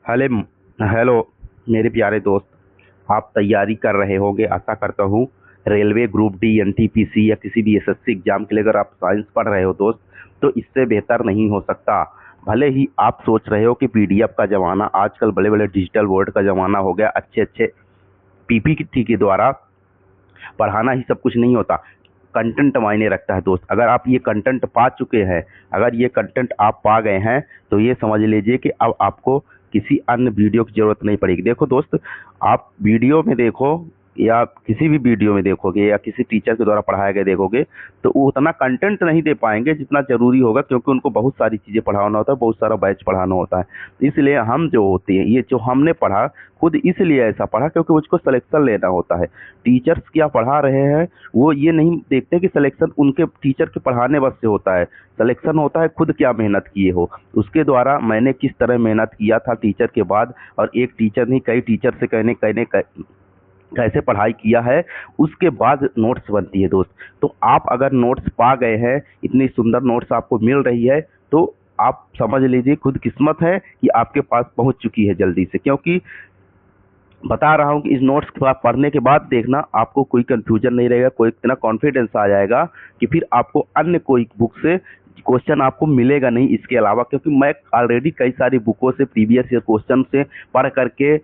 Hello hello मेरे प्यारे दोस्त। आप तैयारी कर रहे होंगे आशा करता हूँ। रेलवे ग्रुप डी एनटीपीसी या किसी भी एसएससी एग्जाम के लिए अगर आप साइंस पढ़ रहे हो दोस्त, तो इससे बेहतर नहीं हो सकता। भले ही आप सोच रहे हो कि पीडीएफ का ज़माना, आजकल बड़े बड़े डिजिटल बोर्ड का ज़माना हो गया, अच्छे अच्छे पीपीटी के द्वारा पढ़ाना ही सब कुछ नहीं होता। कंटेंट मायने रखता है दोस्त। अगर आप ये कंटेंट पा चुके हैं, अगर ये कंटेंट आप पा गए हैं, तो ये समझ लीजिए कि अब आपको किसी अन्य वीडियो की जरूरत नहीं पड़ेगी। देखो दोस्त, आप वीडियो में देखो या किसी भी वीडियो में देखोगे या किसी टीचर के द्वारा पढ़ाया गया देखोगे, तो वो उतना कंटेंट नहीं दे पाएंगे जितना जरूरी होगा, क्योंकि उनको बहुत सारी चीज़ें पढ़ाना होता है, बहुत सारा बैच पढ़ाना होता है। इसलिए हम जो होते हैं, ये जो हमने पढ़ा, खुद इसलिए ऐसा पढ़ा क्योंकि मुझको सिलेक्शन लेना होता है। टीचर्स क्या पढ़ा रहे हैं वो ये नहीं देखते कि सिलेक्शन उनके टीचर के पढ़ाने बस से होता है। सिलेक्शन होता है खुद क्या मेहनत किए हो, उसके द्वारा मैंने किस तरह मेहनत किया था टीचर के बाद, और एक टीचर नहीं कई टीचर से कहने कहने कैसे पढ़ाई किया है, उसके बाद नोट्स बनती है दोस्त। तो आप अगर नोट्स पा गए हैं, इतनी सुंदर नोट्स आपको मिल रही है, तो आप समझ लीजिए खुद किस्मत है कि आपके पास पहुंच चुकी है जल्दी से। क्योंकि बता रहा हूँ कि इस नोट्स को आप पढ़ने के बाद देखना, आपको कोई कंफ्यूजन नहीं रहेगा, कोई इतना कॉन्फिडेंस आ जाएगा कि फिर आपको अन्य कोई बुक से क्वेश्चन आपको मिलेगा नहीं इसके अलावा। क्योंकि मैं ऑलरेडी कई सारी बुकों से प्रीवियस ईयर क्वेश्चन से पढ़ करके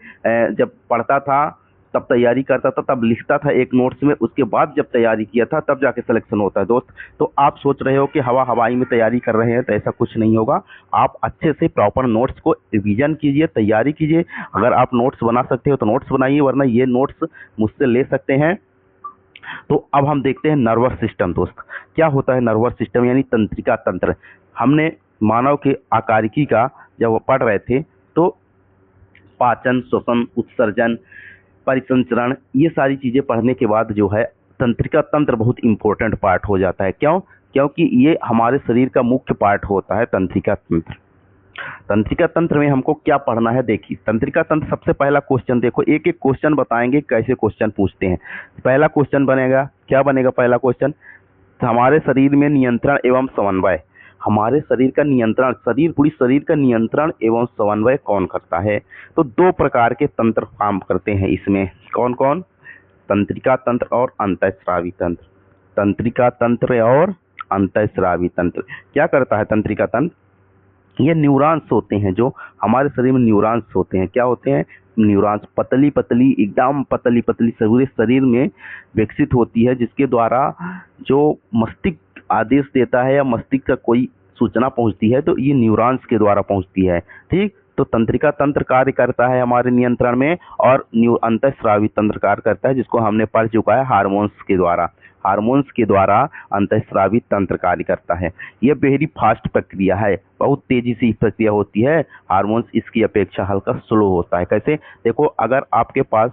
जब पढ़ता था, तब तैयारी करता था, तब लिखता था एक नोट्स में, उसके बाद जब तैयारी किया था तब जाके सिलेक्शन होता है दोस्त। तो आप सोच रहे हो कि हवा हवाई में तैयारी कर रहे हैं, तो ऐसा कुछ नहीं होगा। आप अच्छे से प्रॉपर नोट्स को रिवीजन कीजिए, तैयारी कीजिए। अगर आप नोट्स बना सकते हो तो नोट्स बनाइए, वरना ये नोट्स मुझसे ले सकते हैं। तो अब हम देखते हैं नर्वस सिस्टम दोस्त। क्या होता है नर्वस सिस्टम, यानी तंत्रिका तंत्र। हमने मानव के आकारिकी का जब पढ़ रहे थे, तो पाचन, श्वसन, उत्सर्जन, परिसंचरण, ये सारी चीज़ें पढ़ने के बाद जो है तंत्रिका तंत्र बहुत इंपॉर्टेंट पार्ट हो जाता है। क्यों? क्योंकि ये हमारे शरीर का मुख्य पार्ट होता है तंत्रिका तंत्र। तंत्रिका तंत्र में हमको क्या पढ़ना है, देखिए तंत्रिका तंत्र। सबसे पहला क्वेश्चन देखो, एक एक क्वेश्चन बताएंगे कैसे क्वेश्चन पूछते हैं। पहला क्वेश्चन बनेगा, क्या बनेगा पहला क्वेश्चन? हमारे शरीर में नियंत्रण एवं समन्वय। हमारे शरीर का नियंत्रण, पूरी शरीर का नियंत्रण एवं समन्वय कौन करता है? तो दो प्रकार के तंत्र काम करते हैं इसमें। कौन कौन? तंत्रिका तंत्र और अंतःस्रावी तंत्र। तंत्रिका तंत्र और अंतःस्रावी तंत्र। क्या करता है तंत्रिका तंत्र? ये न्यूरॉन्स होते हैं, जो हमारे शरीर में न्यूरॉन्स होते हैं। क्या होते हैं? न्यूरॉन्स पतली पतली, एकदम पतली पतली पूरे शरीर में विकसित होती है, जिसके द्वारा जो मस्तिष्क आदेश देता है या मस्तिष्क का कोई सूचना पहुंचती है, तो ये न्यूरॉन्स के द्वारा पहुंचती है। ठीक, तो तंत्रिका तंत्र कार्य करता है हमारे नियंत्रण में, और अंतःस्रावी तंत्र कार्य करता है, जिसको हमने पढ़ चुका है, हार्मोन्स के द्वारा। हार्मोन्स के द्वारा अंतःस्रावी तंत्र कार्य करता है। यह वेरी फास्ट प्रक्रिया है, बहुत तेजी से प्रक्रिया होती है। हार्मोन्स इसकी अपेक्षा हल्का स्लो होता है। कैसे? देखो, अगर आपके पास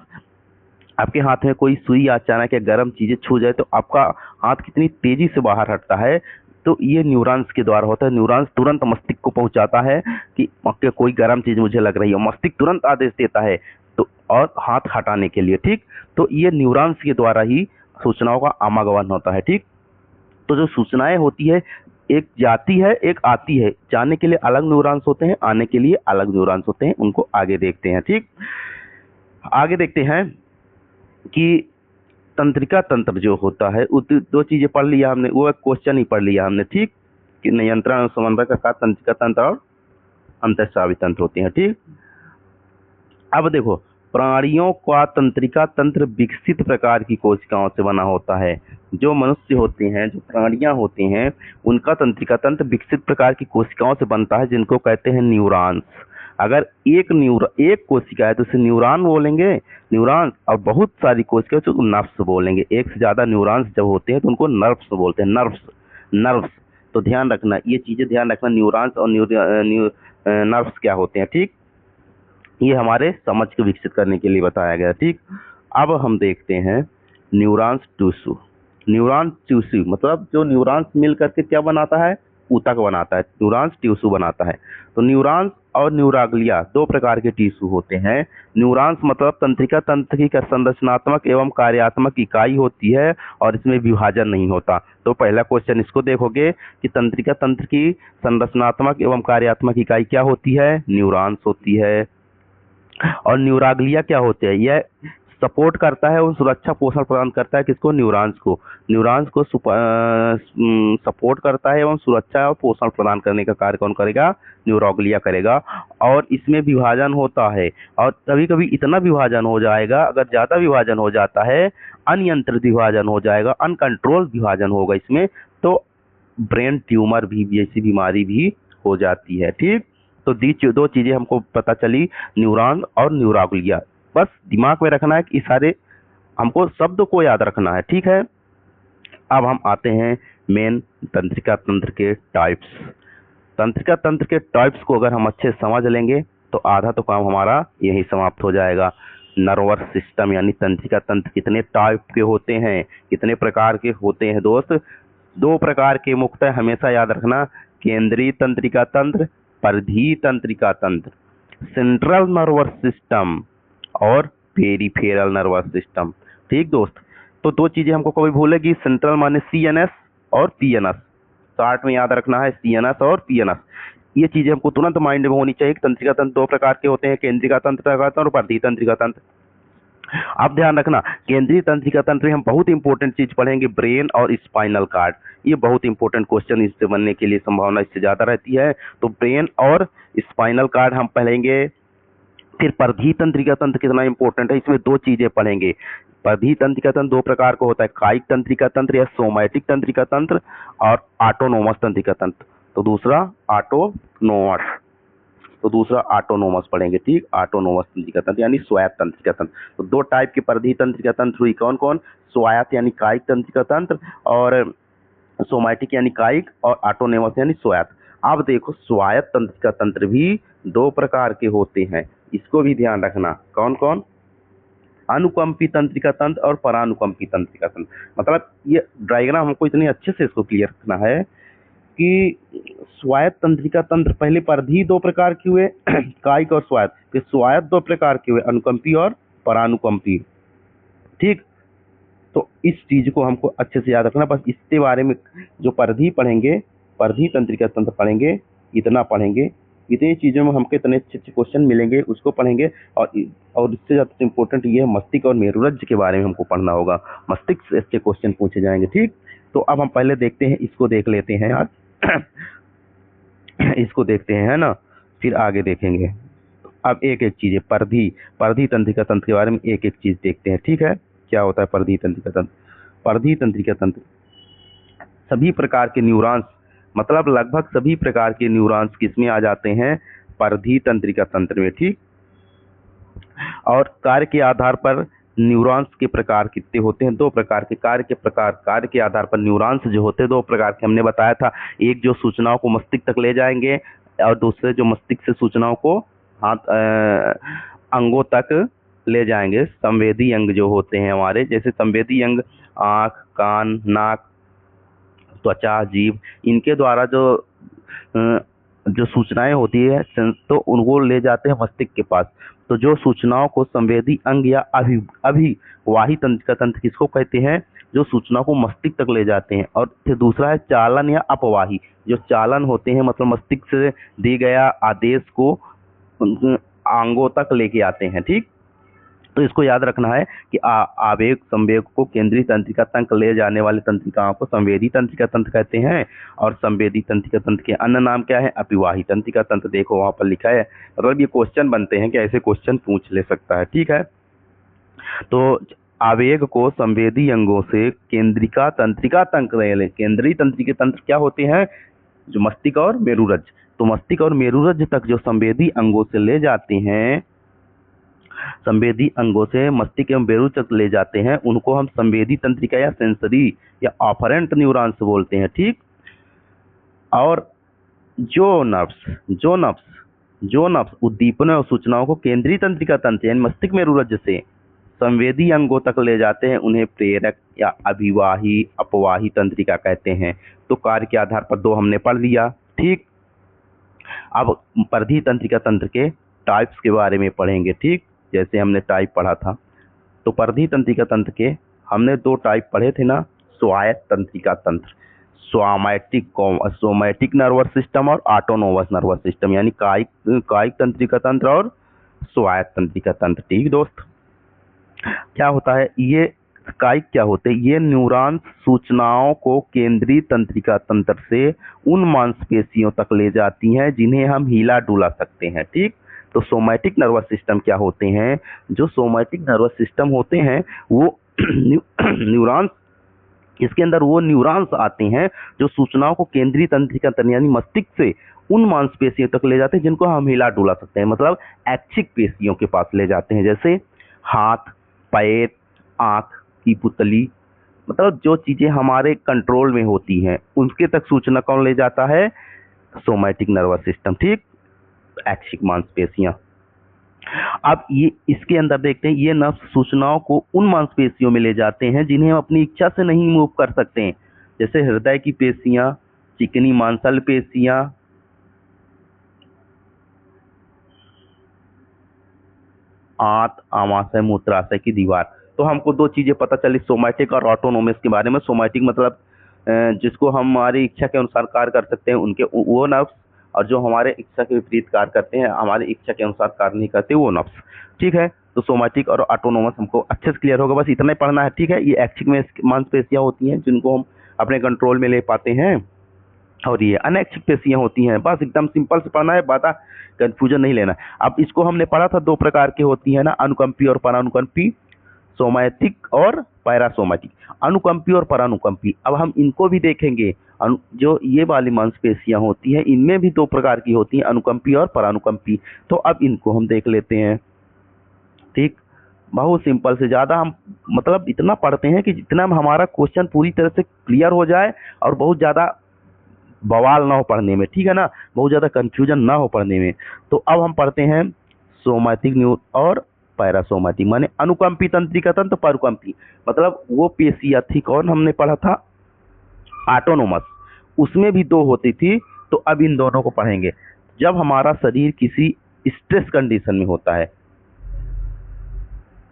आपके हाथ में कोई सुई अचानक या गर्म चीजें छू जाए, तो आपका हाथ कितनी तेजी से बाहर हटता है। तो ये न्यूरॉन्स के द्वारा होता है। न्यूरॉन्स तुरंत मस्तिष्क को पहुंचाता है कि कोई गर्म चीज मुझे लग रही है, मस्तिष्क तुरंत आदेश देता है तो, और हाथ हटाने के लिए। ठीक, तो ये न्यूरॉन्स के द्वारा ही सूचनाओं का आवागमन होता है। ठीक, तो जो सूचनाएं होती है, एक जाती है एक आती है। जाने के लिए अलग न्यूरॉन्स होते हैं, आने के लिए अलग न्यूरॉन्स होते हैं। उनको आगे देखते हैं। ठीक, आगे देखते हैं कि तंत्रिका तंत्र जो होता है, दो चीजें पढ़ लिया हमने, वो एक क्वेश्चन ही पढ़ लिया हमने। ठीक, कि नियंत्रण और समन्वय का साथ तंत्रिका तंत्र और अंतःस्रावी तंत्र होते हैं। ठीक, अब देखो, प्राणियों का तंत्रिका तंत्र विकसित प्रकार की कोशिकाओं से बना होता है। जो मनुष्य होते हैं, जो प्राणियां होते हैं, उनका तंत्रिका तंत्र विकसित प्रकार की कोशिकाओं से बनता है, जिनको कहते हैं न्यूरॉन्स। अगर एक कोशिका है तो उसे न्यूरॉन बोलेंगे, न्यूरॉन्स। और बहुत सारी कोशिका तो नर्व्स बोलेंगे। एक से ज्यादा न्यूरॉन्स जब होते हैं तो उनको नर्व्स बोलते हैं। Nerves, nerves. तो ध्यान रखना, ये चीजें ध्यान रखना, न्यूरॉन्स और नर्व्स क्या होते हैं। ठीक, ये हमारे समझ को विकसित करने के लिए बताया गया। ठीक, अब हम देखते हैं न्यूरॉन्स टिश्यू। न्यूरॉन्स टिश्यू मतलब जो न्यूरॉन्स मिल करके क्या बनाता है? ऊतक बनाता है, न्यूरॉन्स टिश्यू बनाता है। तो न्यूरॉन्स और न्यूराग्लिया दो प्रकार के टिश्यू होते हैं। न्यूरॉन्स मतलब तंत्रिका तंत्र की संरचनात्मक एवं कार्यात्मक इकाई होती है, और इसमें विभाजन नहीं होता। तो पहला क्वेश्चन इसको देखोगे कि तंत्रिका तंत्र की संरचनात्मक एवं कार्यात्मक इकाई क्या होती है? न्यूरॉन्स होती है। और न्यूराग्लिया क्या होते हैं? यह सपोर्ट करता है और सुरक्षा पोषण प्रदान करता है किसको? न्यूरॉन्स को सपोर्ट करता है एवं सुरक्षा और पोषण प्रदान करने का कार्य कौन करेगा? न्यूरोग्लिया करेगा। और इसमें विभाजन होता है, और कभी कभी इतना विभाजन हो जाएगा, अगर ज्यादा विभाजन हो जाता है, अनियंत्रित विभाजन हो जाएगा, अनकंट्रोल विभाजन होगा इसमें, तो ब्रेन ट्यूमर भी जैसी बीमारी भी हो जाती है। ठीक, तो दो चीजें हमको पता चली, न्यूरॉन और न्यूरोग्लिया। बस दिमाग में रखना है कि इस सारे हमको शब्द को याद रखना है। ठीक है, अब हम आते हैं मेन तंत्रिका तंत्र के टाइप्स। तंत्रिका तंत्र के टाइप्स को अगर हम अच्छे से समझ लेंगे तो आधा तो काम हमारा यही समाप्त हो जाएगा। नर्वस सिस्टम यानी तंत्रिका तंत्र कितने टाइप के होते हैं, कितने प्रकार के होते हैं दोस्त? 2 प्रकार के मुख्यतः हमेशा याद रखना, केंद्रीय तंत्रिका तंत्र, परिधीय तंत्रिका तंत्र, सेंट्रल नर्वस सिस्टम और पेरिफेरल नर्वस सिस्टम। ठीक दोस्त, तो 2 चीजें हमको कभी भूलेगी, सेंट्रल माने सीएनएस और पीएनएस, शार्ट में याद रखना है सीएनएस और पीएनएस। ये चीजें हमको तुरंत माइंड में होनी चाहिए। तंत्रिका तंत्र 2 प्रकार के होते हैं, केंद्रिका तंत्र और परिधीय तंत्रिका तंत्र। आप ध्यान रखना, केंद्रीय तंत्रिका तंत्र में हम बहुत इंपॉर्टेंट चीज पढ़ेंगे, ब्रेन और स्पाइनल कार्ड। ये बहुत इंपॉर्टेंट क्वेश्चन इससे बनने के लिए संभावना इससे ज्यादा रहती है, तो ब्रेन और स्पाइनल कार्ड हम पढ़ेंगे। फिर परिधीय तंत्रिका तंत्र कितना इंपॉर्टेंट है, इसमें 2 चीजें पढ़ेंगे। परिधीय तंत्रिका तंत्र 2 प्रकार का होता है, कायिक तंत्रिका तंत्र या सोमैटिक तंत्रिका तंत्र और ऑटोनोमस तंत्रिका तंत्र। तो दूसरा ऑटोनोमस पढ़ेंगे। ठीक, ऑटोनोमस तंत्रिका तंत्र यानी स्वायत्त तंत्रिका तंत्र। तो 2 टाइप के परिधीय तंत्रिका तंत्र हुई, कौन कौन? स्वायत्त यानी कायिक तंत्रिका तंत्र, और सोमैटिक यानी कायिक, और ऑटोनोमस यानी स्वायत्त। अब देखो, स्वायत्त तंत्रिका तंत्र भी 2 प्रकार के होते हैं, इसको भी ध्यान रखना। कौन कौन? अनुकंपी तंत्रिका तंत्र और परानुकंपी तंत्रिका तंत्र। मतलब ये डायग्राम हमको इतने अच्छे से इसको क्लियर रखना है कि स्वायत्त तंत्रिका तंत्र पहले परिधीय 2 प्रकार के हुए कायिक और स्वायत्त, फिर स्वायत्त 2 प्रकार के हुए अनुकंपी और परानुकंपी। ठीक, तो इस चीज को हमको अच्छे से याद रखना। बस इसके बारे में जो परिधीय पढ़ेंगे, परिधीय तंत्रिका तंत्र पढ़ेंगे, इतना पढ़ेंगे, इतनी चीजों में हमको इतने अच्छे अच्छे क्वेश्चन मिलेंगे, उसको पढ़ेंगे। और इससे ज्यादा इम्पोर्टेंट ये है, मस्तिष्क और मेरुरज्ज के बारे में हमको पढ़ना होगा, मस्तिष्क से इसके क्वेश्चन पूछे जाएंगे। ठीक, तो अब हम पहले देखते हैं, इसको देख लेते हैं आज इसको देखते हैं, है ना, फिर आगे देखेंगे। अब एक एक चीज है, परिधीय तंत्रिका तंत्र के बारे में एक एक चीज देखते हैं। ठीक है, क्या होता है परिधीय तंत्रिका तंत्र? परिधीय तंत्रिका तंत्र सभी प्रकार के न्यूरॉन्स, मतलब लगभग सभी प्रकार के न्यूरॉन्स किसमें आ जाते हैं? परिधीय तंत्रिका तंत्र में। ठीक, और कार्य के आधार पर न्यूरॉन्स के प्रकार कितने होते हैं? 2 प्रकार के। कार्य के आधार पर न्यूरॉन्स जो होते हैं 2 प्रकार के हमने बताया था, एक जो सूचनाओं को मस्तिष्क तक ले जाएंगे, और दूसरे जो मस्तिष्क से सूचनाओं को अंगों तक ले जाएंगे। संवेदी अंग जो होते हैं हमारे, जैसे संवेदी अंग आँख, कान, नाक, त्वचा, जीभ, इनके द्वारा जो सूचनाएं होती है तो उनको ले जाते हैं मस्तिष्क के पास। तो जो सूचनाओं को संवेदी अंग या अभिवाही तंत्रिका तंत्र किसको कहते हैं? जो सूचनाओं को मस्तिष्क तक ले जाते हैं। और फिर दूसरा है चालन या अपवाही, जो चालन होते हैं, मतलब मस्तिष्क से दी गया आदेश को अंगों तक लेके आते हैं। ठीक, तो इसको याद रखना है कि आवेग संवेग को केंद्रीय तंत्रिका तंत्र ले जाने वाले तंत्रिकाओं को संवेदी तंत्रिका तंत्र कहते हैं, और संवेदी तंत्रिका तंत्र के अन्य नाम क्या है? अपिवाही तंत्रिका तंत्र। देखो वहां पर लिखा है, मतलब ये क्वेश्चन बनते हैं कि ऐसे क्वेश्चन पूछ ले सकता है। ठीक है, तो आवेग को संवेदी अंगों से केंद्रिका तंत्रिका तंत्र ले, केंद्रीय तंत्रिका तंत्र क्या होते हैं? जो मस्तिष्क और मेरुरज्ज। तो मस्तिष्क और मेरुरज्ज तक जो संवेदी अंगों से ले जाते हैं, संवेदी अंगों से मस्तिष्क एवं मेरुरज्ज तक ले जाते हैं, उनको हम संवेदी तंत्रिका या सेंसरी या ऑफरेंट न्यूरॉन्स बोलते हैं। ठीक, और जो नर्व्स उद्दीपन और सूचनाओं को केंद्रीय तंत्रिका तंत्र यानी मस्तिष्क मेरुरज्ज से संवेदी अंगों तक ले जाते हैं, उन्हें प्रेरक या अभिवाही अपवाही तंत्रिका कहते हैं। तो कार्य के आधार पर 2 हमने पढ़ लिया। ठीक, अब परिधीय तंत्रिका तंत्र के टाइप्स के बारे में पढ़ेंगे। ठीक, जैसे हमने टाइप पढ़ा था, तो परिधीय तंत्रिका तंत्र के हमने 2 टाइप पढ़े थे ना, स्वायत्त तंत्रिका तंत्र, सोमैटिक नर्वस सिस्टम और ऑटोनोमस नर्वस सिस्टम, यानी कायिक तंत्रिका तंत्र और स्वायत्त तंत्रिका तंत्र। ठीक दोस्त, क्या होता है ये कायिक क्या होते हैं? ये न्यूरॉन्स सूचनाओं को केंद्रीय तंत्रिका तंत्र से उन मांसपेशियों तक ले जाती हैं जिन्हें हम हिला डुला सकते हैं। ठीक, तो सोमैटिक नर्वस सिस्टम क्या होते हैं? जो सोमैटिक नर्वस सिस्टम होते हैं वो न्यूरॉन्स, इसके अंदर वो न्यूरॉन्स आते हैं जो सूचनाओं को केंद्रीय तंत्रिका तंत्र यानी मस्तिष्क से उन मांसपेशियों तक ले जाते हैं जिनको हम हिला डुला सकते हैं, मतलब ऐच्छिक पेशियों के पास ले जाते हैं, जैसे हाथ, पैर, आंख की पुतली, मतलब जो चीजें हमारे कंट्रोल में होती हैं उनके तक सूचना कौन ले जाता है? Somatic nervous system. ठीक, ऐच्छिक मांसपेशियां। अब ये इसके अंदर देखते हैं, ये नर्व सूचनाओं को उन मांसपेशियों में ले जाते हैं जिन्हें हम अपनी इच्छा से नहीं मूव कर सकते हैं, जैसे हृदय की पेशियां, चिकनी मांसल पेशियां, आंत, आमाशय, मूत्राशय की दीवार। तो हमको दो चीजें पता चली सोमैटिक और ऑटोनोमस के बारे में। सोमैटिक मतलब जिसको हम हमारी इच्छा के अनुसार कार्य कर सकते हैं उनके वो नर्व्स, और जो हमारे इच्छा के विपरीत कार्य करते हैं, हमारी इच्छा के अनुसार कार्य नहीं करते, वो नर्व्स। ठीक है, तो सोमैटिक और ऑटोनोमस हमको अच्छे से क्लियर होगा, बस इतना ही पढ़ना है। ठीक है, ये ऐच्छिक में मांसपेशियां होती हैं जिनको हम अपने कंट्रोल में ले पाते हैं, और ये अनैच्छिक पेशियां होती हैं। बस एकदम सिंपल से पढ़ना है, बात कंफ्यूजन नहीं लेना। अब इसको हमने पढ़ा था, दो प्रकार की होती है ना, अनुकंपी और परानुकंपी, सोमैटिक और पैरासोमैटिक। अनुकंपी और परानुकंपी, अब हम इनको भी देखेंगे। जो ये वाली मांसपेशियां होती हैं इनमें भी दो प्रकार की होती हैं, अनुकंपी और परानुकंपी। तो अब इनको हम देख लेते हैं। ठीक, बहुत सिंपल से, ज्यादा हम मतलब इतना पढ़ते हैं कि जितना हमारा क्वेश्चन पूरी तरह से क्लियर हो जाए और बहुत ज्यादा बवाल ना हो पढ़ने में। ठीक है ना, बहुत ज्यादा कंफ्यूजन ना हो पढ़ने में। तो अब हम पढ़ते हैं सोमैटिक न्यू और पैरासोमैटिक, माने अनुकंपी तंत्रिका तंत्र, परानुकंपी मतलब वो पेशियां थी, कौन हमने पढ़ा था? ऑटोनोमस, उसमें भी दो होती थी। तो अब इन दोनों को पढ़ेंगे। जब हमारा शरीर किसी स्ट्रेस कंडीशन में होता है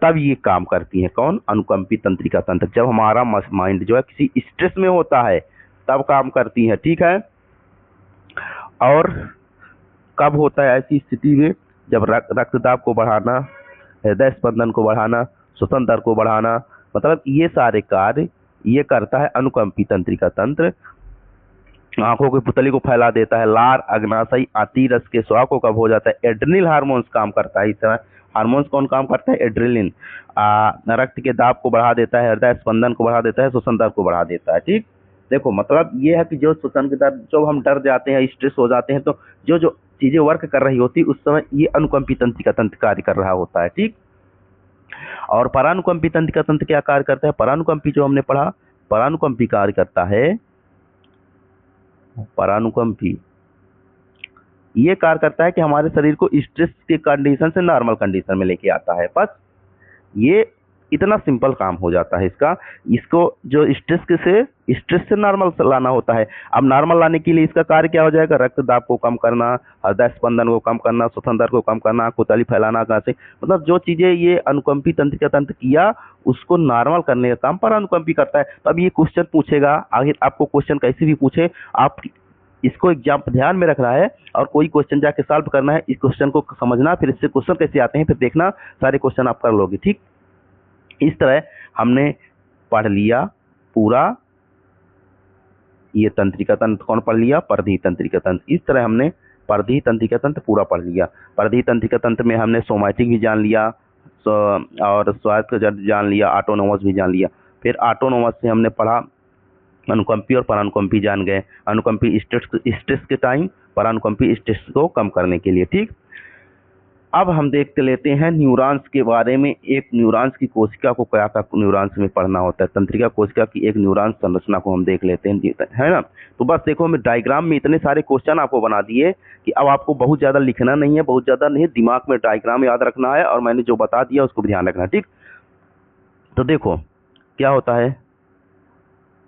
तब ये काम करती है, कौन? अनुकंपी तंत्रिका तंत्र। जब हमारा माइंड जो है किसी स्ट्रेस में होता है तब काम करती है। ठीक है, और कब होता है ऐसी स्थिति में? जब रक्तदाब को बढ़ाना, हृदय स्पंदन को बढ़ाना, श्वसन दर को बढ़ाना, मतलब ये सारे कार्य ये करता है अनुकंपी तंत्रिका तंत्र। आंखों की पुतली को फैला देता है, लार, अग्नाशय, आंती रस के स्वाव को कब हो जाता है? एड्रेनल हार्मोन्स काम करता है इस समय। हार्मोन्स कौन काम करता है? एड्रेनलिन। रक्त के दाब को बढ़ा देता है, हृदय स्पंदन को बढ़ा देता है, श्वसन दर को बढ़ा देता है। ठीक, देखो मतलब ये है कि जो श्वसन के दर, जब हम डर जाते हैं, स्ट्रेस हो जाते हैं, तो जो जो चीजें वर्क कर रही होती उस समय ये अनुकंपी तंत्रिका तंत्र कार्य कर रहा होता है। ठीक, और परानुकंपी तंत्रिका तंत्र क्या कार्य करता है? परानुकंपी जो हमने पढ़ा, परानुकंपी कार्य करता है, परानुकंपी ये कार्य करता है कि हमारे शरीर को स्ट्रेस के कंडीशन से नॉर्मल कंडीशन में लेके आता है। बस ये इतना सिंपल काम हो जाता है इसका। इसको जो स्ट्रेस से नॉर्मल लाना होता है। अब नॉर्मल लाने के लिए इसका कार्य क्या हो जाएगा? रक्त दाब को कम करना, हृदय स्पंदन को कम करना, श्वसन दर को कम करना, पुतली फैलाना, कहाँ से, मतलब जो चीजें ये अनुकंपी तंत्रिका तंत्र किया उसको नॉर्मल करने का काम परानुकंपी करता है। तो अब ये क्वेश्चन पूछेगा आगे, आपको क्वेश्चन कैसे भी पूछे, आप इसको एग्जाम पर ध्यान में रखना है और कोई क्वेश्चन जाके सॉल्व करना है। इस क्वेश्चन को समझना, फिर इससे क्वेश्चन कैसे आते हैं फिर देखना, सारे क्वेश्चन आप कर लोगे। ठीक, इस तरह हमने पढ़ लिया पूरा ये तंत्रिका तंत्र। कौन पढ़ लिया? परधीय तंत्रिका तंत्र। इस तरह हमने परधीय तंत्रिका तंत्र पूरा पढ़ लिया। परधीय तंत्रिका तंत्र में हमने सोमैटिक भी जान लिया और स्वायत्त जान लिया, ऑटोनोमस भी जान लिया। फिर ऑटोनोमस से हमने पढ़ा अनुकंपी और परानुकंपी जान गए। अनुकंपी स्ट्रेस के टाइम, परानुकंपी स्ट्रेस को कम करने के लिए। ठीक, अब हम देखते लेते हैं न्यूरॉन्स के बारे में। एक न्यूरॉन्स की कोशिका को क्या क्या न्यूरॉन्स में पढ़ना होता है, तंत्रिका कोशिका की एक न्यूरॉन्स संरचना को हम देख लेते हैं, है ना। तो बस देखो, मैं डायग्राम में इतने सारे क्वेश्चन आपको बना दिए कि अब आपको बहुत ज़्यादा लिखना नहीं है, बहुत ज़्यादा नहीं, दिमाग में डायग्राम याद रखना है और मैंने जो बता दिया उसको भी ध्यान रखना। ठीक, तो देखो क्या होता है,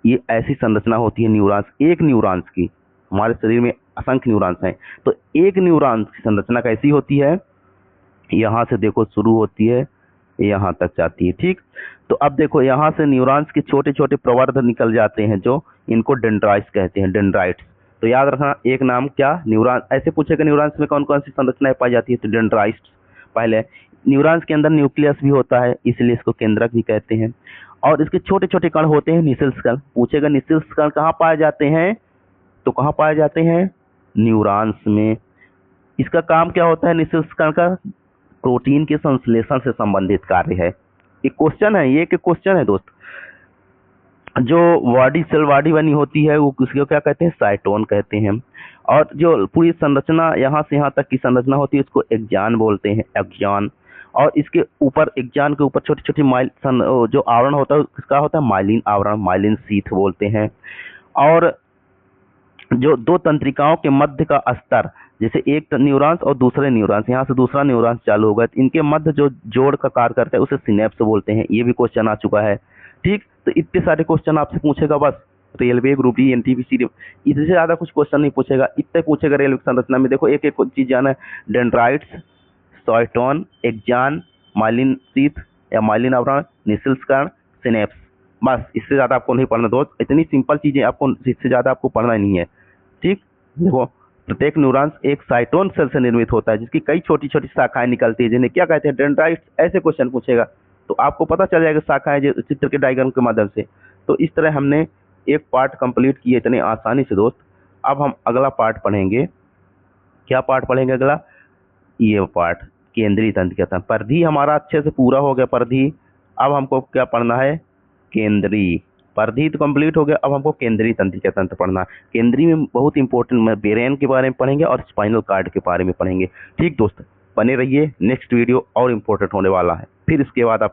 ये ऐसी संरचना होती है न्यूरॉन्स। एक न्यूरॉन्स की, हमारे शरीर में असंख्य न्यूरॉन्स हैं, तो एक न्यूरॉन्स की संरचना कैसी होती है? यहाँ से देखो शुरू होती है, यहाँ तक जाती है। ठीक, तो अब देखो यहाँ से न्यूरॉन्स के छोटे छोटे प्रवर्ध निकल जाते हैं, जो इनको डेंड्राइट्स कहते हैं, डेंड्राइट्स। तो याद रखना, एक नाम क्या? न्यूरॉन। ऐसे पूछेगा न्यूरॉन्स में कौन कौन सी संरचनाएं पाई जाती है, तो डेंड्राइट्स। पहले न्यूरॉन्स के अंदर न्यूक्लियस भी होता है, इसलिए इसको केंद्रक भी कहते हैं। और इसके छोटे छोटे कण होते हैं निसेल्स कण। पूछेगा निसेल्स कण कहाँ पाए जाते हैं, तो कहाँ पाए जाते हैं, न्यूरॉन्स में। इसका काम क्या होता है निसेल्स कण का, प्रोटीन के संश्लेषण से संबंधित कार्य है। एक क्वेश्चन है, ये एक क्वेश्चन है दोस्त। जो बॉडी सेल बॉडी बनी होती है वो किसको क्या कहते हैं, साइटोन कहते हैं। और जो पूरी संरचना यहाँ से यहाँ तक की संरचना होती है उसको एक्जान बोलते हैं, एक्जान। और इसके ऊपर एक्जान के ऊपर छोटी छोटी जो आवरण होता है किसका होता है, माइलिन आवरण, माइलिन शीथ बोलते हैं। और जो दो तंत्रिकाओं के मध्य का स्तर, जैसे एक न्यूरॉन्स और दूसरे न्यूरॉन्स, यहाँ से दूसरा न्यूरॉन्स चालू होगा, इनके मध्य जो जोड़ का कार्य करता है उसे सिनेप्स बोलते हैं। ये भी क्वेश्चन आ चुका है। ठीक, तो इतने सारे क्वेश्चन आपसे पूछेगा बस रेलवे ग्रुप डी एनटीपीसी, इससे ज्यादा कुछ क्वेश्चन नहीं पूछेगा, इतने पूछेगा रेलवे संरचना में। देखो एक एक चीज जाना है, डेंड्राइट्स, साइटोन, एक्जान, माइलिन शीथ या माइलिन आवरण, निसेल्स कण, सिनेप्स, बस इससे ज्यादा आपको नहीं पढ़ना दोस्त। इतनी सिंपल चीजें आपको, इससे ज्यादा आपको पढ़ना ही नहीं है। ठीक, देखो प्रत्येक न्यूरॉन्स एक साइटोन सेल से निर्मित होता है जिसकी कई छोटी छोटी शाखाएं निकलती है जिन्हें क्या कहते हैं, डेंड्राइट्स। ऐसे क्वेश्चन पूछेगा तो आपको पता चल जाएगा शाखाएं जो चित्र के डायग्राम के माध्यम से। तो इस तरह हमने एक पार्ट कंप्लीट किया इतने आसानी से दोस्त। अब हम अगला पार्ट पढ़ेंगे। क्या पार्ट पढ़ेंगे अगला, ये पार्ट केंद्रीय तंत्र का तंत्र। परिधि हमारा अच्छे से पूरा हो गया, परिधि। अब हमको क्या पढ़ना है, केंद्रीय। परिधि तो कंप्लीट हो गया, अब हमको केंद्रीय तंत्रिका तंत्र पढ़ना है। केंद्रीय में बहुत इंपॉर्टेंट, ब्रेन के बारे में पढ़ेंगे और स्पाइनल कार्ड के बारे में पढ़ेंगे। ठीक दोस्त, बने रहिए, नेक्स्ट वीडियो और इम्पोर्टेंट होने वाला है। फिर इसके बाद आपको